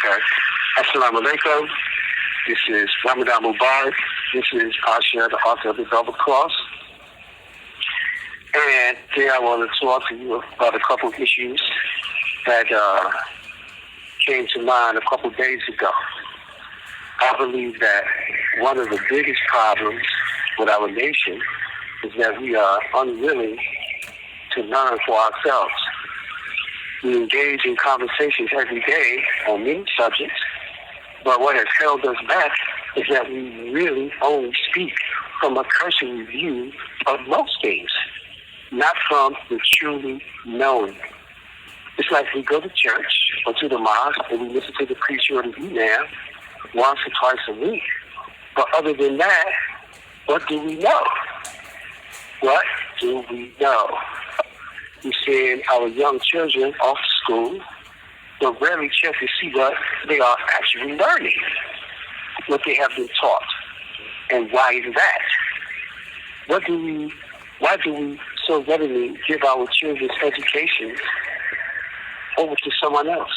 Okay. Assalamu alaikum. This is Ramadan Mubarak. This is Pasha, the author of the Double Cross. And today I want to talk to you about a couple of issues that came to mind a couple of days ago. I believe that one of the biggest problems with our nation is that we are unwilling to learn for ourselves. We engage in conversations every day on many subjects, but what has held us back is that we really only speak from a cursory view of most things, not from the truly knowing. It's like we go to church or to the mosque and we listen to the preacher or the imam once or twice a week. But other than that, what do we know? What do we know? We send our young children off to school, but rarely check to see what they are actually learning, what they have been taught, and why is that? Why do we so readily give our children's education over to someone else?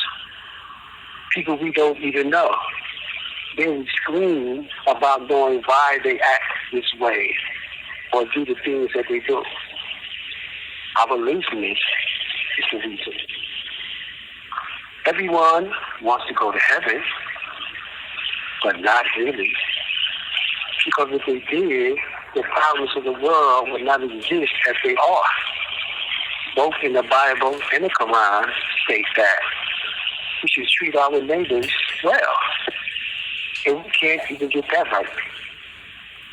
People we don't even know. Then we scream about knowing why they act this way or do the things that they do. Our laziness is the reason. Everyone wants to go to heaven, but not really. Because if they did, the problems of the world would not exist as they are. Both in the Bible and the Quran state that we should treat our neighbors well. And we can't even get that right.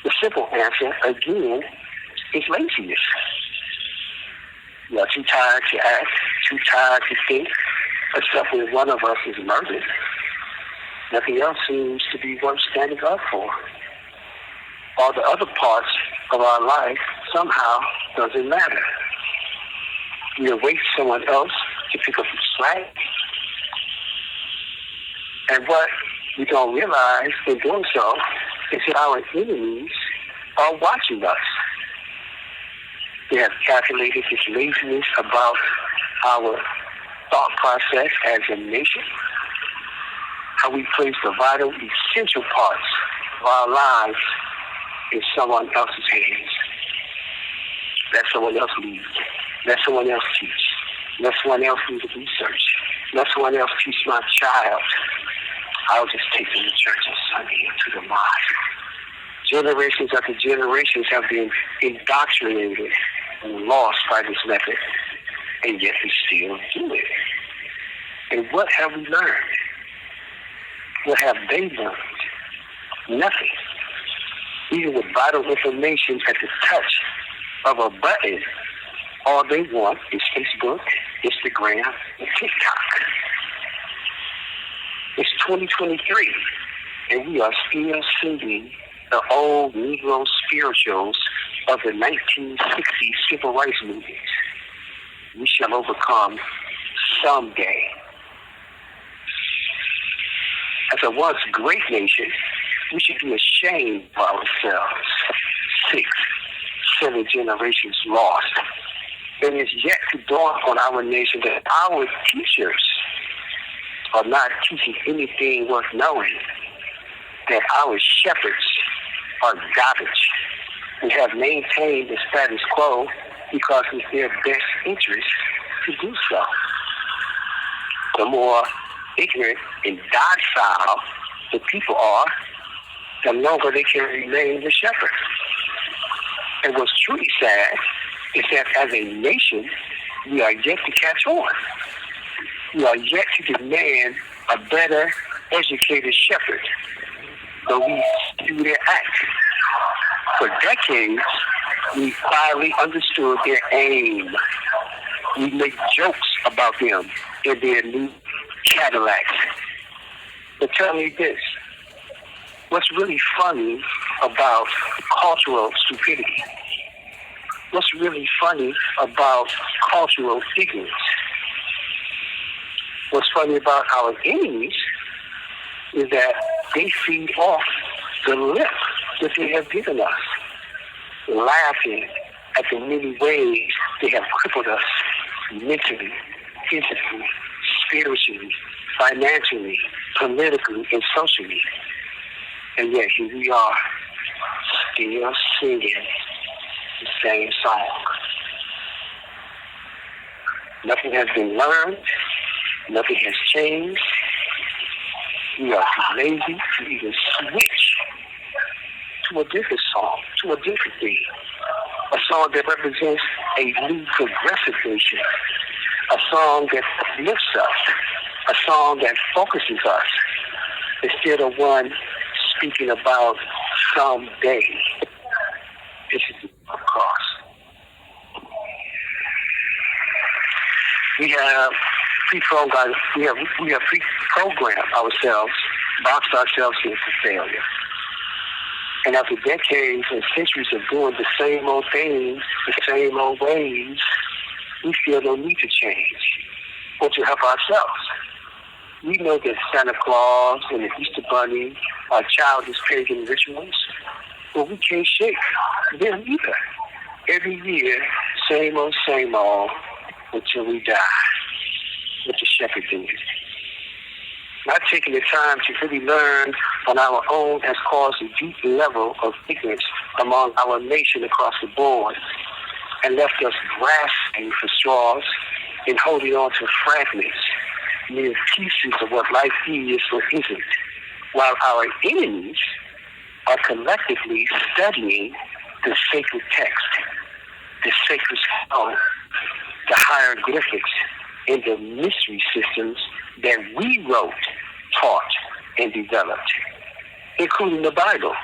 The simple answer, again, is laziness. We are too tired to act, too tired to think, except when one of us is murdered. Nothing else seems to be worth standing up for. All the other parts of our life somehow doesn't matter. We await someone else to pick up the slack. And what we don't realize in doing so is that our enemies are watching us. They have calculated this laziness about our thought process as a nation, how we place the vital, essential parts of our lives in someone else's hands. Let someone else lead. Let someone else teach. Let someone else do the research. Let someone else teach my child. I'll just take them to church on Sunday and to the mosque. Generations after generations have been indoctrinated and lost by this method, and yet we still do it. And what have we learned? What have they learned? Nothing. Even with vital information at the touch of a button, all they want is Facebook, Instagram, and TikTok. It's 2023, and we are still singing the old Negro spirituals of the 1960s civil rights movement. We shall overcome someday. As a once great nation, we should be ashamed of ourselves. 6, 7 generations lost. And it's yet to dawn on our nation that our teachers are not teaching anything worth knowing, that our shepherds are garbage. We have maintained the status quo because it's their best interest to do so. The more ignorant and docile the people are, the longer they can remain the shepherd. And what's truly sad is that as a nation, we are yet to catch on. We are yet to demand a better educated shepherd, but we do their act. For decades, we finally understood their aim. We make jokes about them in their new Cadillacs. But tell me this, what's really funny about cultural stupidity? What's really funny about cultural ignorance? What's funny about our enemies is that they feed off the lip that they have given us, laughing at the many ways they have crippled us mentally, physically, spiritually, financially, politically and socially. And yet here we are, still singing the same song. Nothing has been learned. Nothing has changed. We are too lazy to even switch to a different song, to a different thing. A song that represents a new progressive nation. A song that uplifts us. A song that focuses us. Instead of one speaking about someday. This is the cross. We have pre-programmed ourselves, boxed ourselves into failure. And after decades and centuries of doing the same old things, the same old ways, we feel no need to change or to help ourselves. We know that Santa Claus and the Easter Bunny are childish pagan rituals, but we can't shake them either. Every year, same old, until we die. What the shepherd did. Not taking the time to really learn on our own has caused a deep level of ignorance among our nation across the board and left us grasping for straws and holding on to fragments, mere pieces of what life is or isn't, while our enemies are collectively studying the sacred text, the sacred stone, the hieroglyphics, and the mystery systems that we wrote, taught, and developed, including the Bible.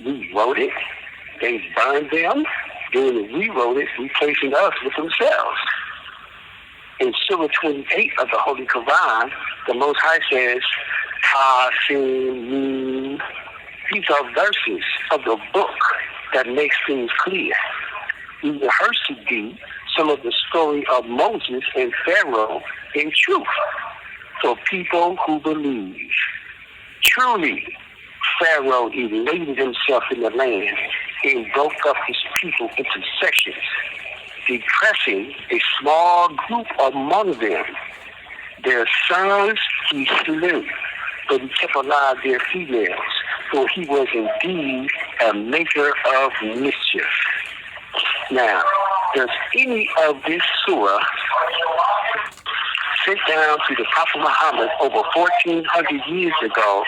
We wrote it, they burned them, then we wrote it, replacing us with themselves. In Surah 28 of the Holy Quran, the Most High says, Tasin. These are verses of the book that makes things clear. We rehearse to thee some of the story of Moses and Pharaoh in truth for people who believe. Truly, Pharaoh elated himself in the land and broke up his people into sections, depressing a small group among them. Their sons he slew, but he kept alive their females, for he was indeed a maker of mischief. Now, does any of this surah sit down to the Prophet Muhammad over 1,400 years ago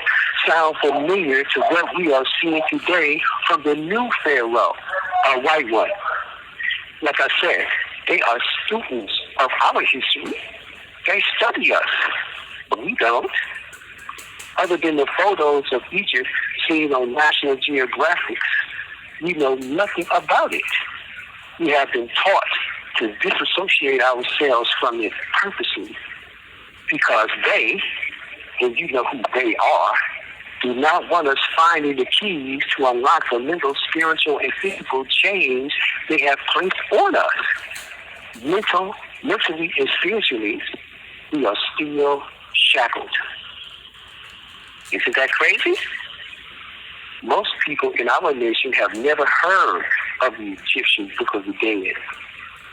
sound familiar to what we are seeing today from the new Pharaoh, a white one? Like I said, they are students of our history. They study us, but we don't. Other than the photos of Egypt seen on National Geographic, we know nothing about it. We have been taught to disassociate ourselves from it purposely because they, and you know who they are, do not want us finding the keys to unlock the mental, spiritual, and physical change they have placed on us. Mentally and spiritually, we are still shackled. Isn't that crazy? Most people in our nation have never heard of the Egyptian Book of the Dead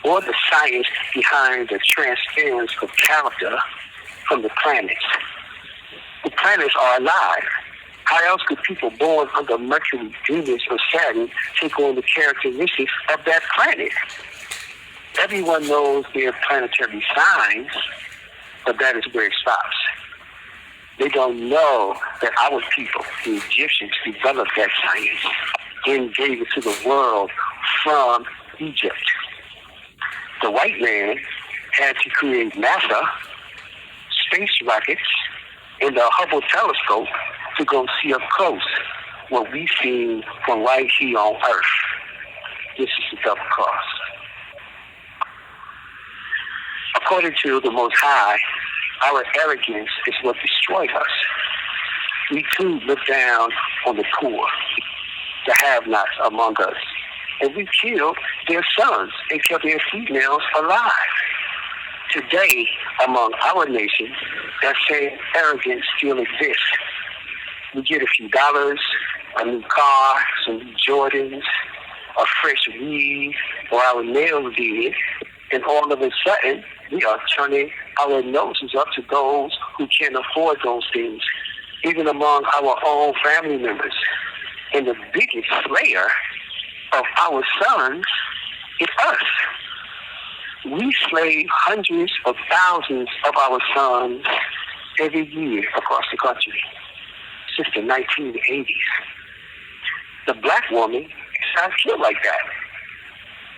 or the science behind the transference of character from the planets. The planets are alive. How else could people born under Mercury, Venus, or Saturn take on the characteristics of that planet? Everyone knows their planetary signs, but that is where it stops. They don't know that our people, the Egyptians, developed that science and gave it to the world from Egypt. The white man had to create NASA, space rockets, and the Hubble telescope to go see up close what we see from right here on Earth. This is the double cross. According to the Most High, our arrogance is what destroyed us. We too look down on the poor, the have-nots among us, and we killed their sons and kept their females alive. Today, among our nation, that same arrogance still exists. We get a few dollars, a new car, some new Jordans, a fresh weave, or our nails did, and all of a sudden, we are turning our noses up to those who can't afford those things, even among our own family members. And the biggest slayer of our sons is us. We slay hundreds of thousands of our sons every year across the country since the 1980s. The black woman is not killed like that.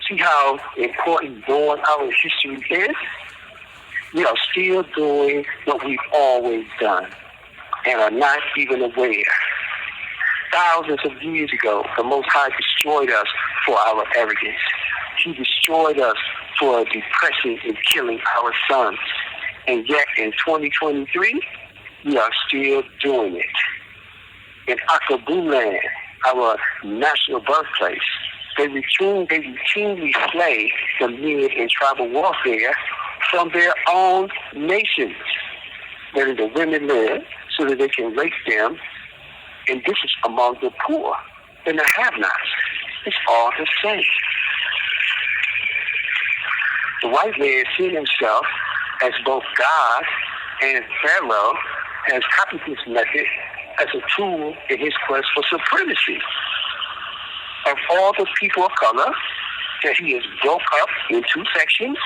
See how important knowing our history is? We are still doing what we've always done and are not even aware. Thousands of years ago, the Most High destroyed us for our arrogance. He destroyed us for depressing and killing our sons. And yet in 2023, we are still doing it. In Akabu land, our national birthplace, they routinely slay the men in tribal warfare from their own nations, letting the women live so that they can rape them. And this is among the poor and the have-nots. It's all the same. The white man seeing himself as both God and Pharaoh has copied this method as a tool in his quest for supremacy. Of all the people of color that he has broke up in two sections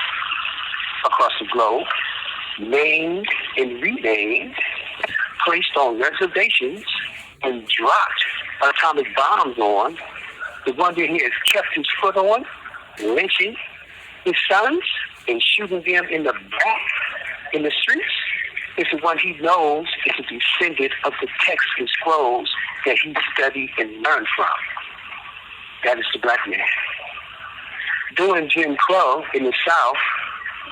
across the globe, named and renamed, placed on reservations, and dropped atomic bombs on, the one that he has kept his foot on, lynching his sons and shooting them in the back in the streets, is the one he knows is a descendant of the texts and scrolls that he studied and learned from. That is the black man. During Jim Crow in the South,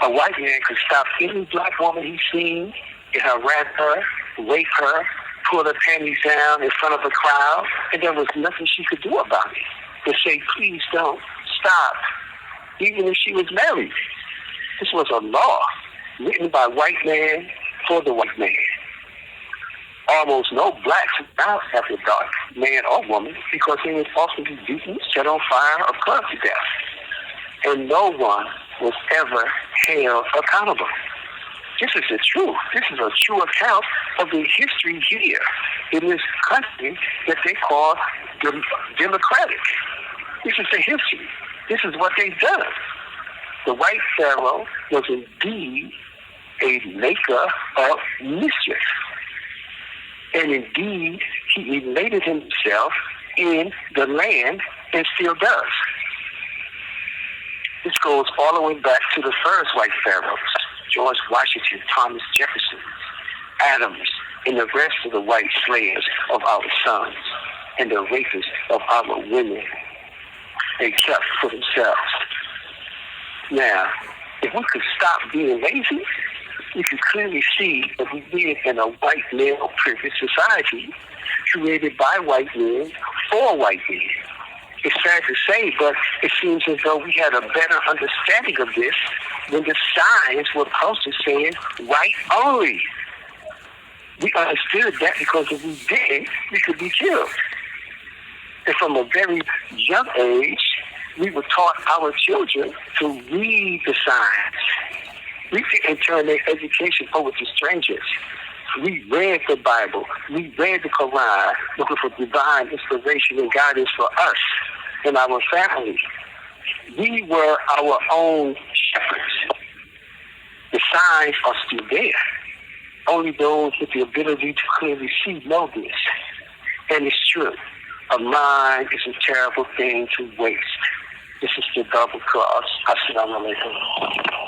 a white man could stop any black woman he's seen and harass her, rape her, pull her panties down in front of a crowd, and there was nothing she could do about it. To say, please don't, stop, even if she was married. This was a law written by white man for the white man. Almost no blacks out after dark, man or woman, because they would often be beaten, set on fire, or clubbed to death. And no one was ever held accountable. This is the truth. This is a true account of the history here in this country that they call democratic. This is the history. This is what they've done. The white Pharaoh was indeed a maker of mischief. And indeed, he elated himself in the land and still does. This goes all the way back to the first white pharaohs, George Washington, Thomas Jefferson, Adams, and the rest of the white slayers of our sons and the rapists of our women. They kept for themselves. Now, if we could stop being lazy, we could clearly see that we live in a white male privileged society created by white men for white men. It's sad to say, but it seems as though we had a better understanding of this when the signs were posted saying white only. We understood that because if we didn't, we could be killed. And from a very young age, we were taught our children to read the signs. We didn't turn their education over to strangers. We read the Bible. We read the Quran, looking for divine inspiration and guidance for us and our family. We were our own shepherds. The signs are still there. Only those with the ability to clearly see know this. And it's true. A mind is a terrible thing to waste. This is the double cross. Assalamu alaikum.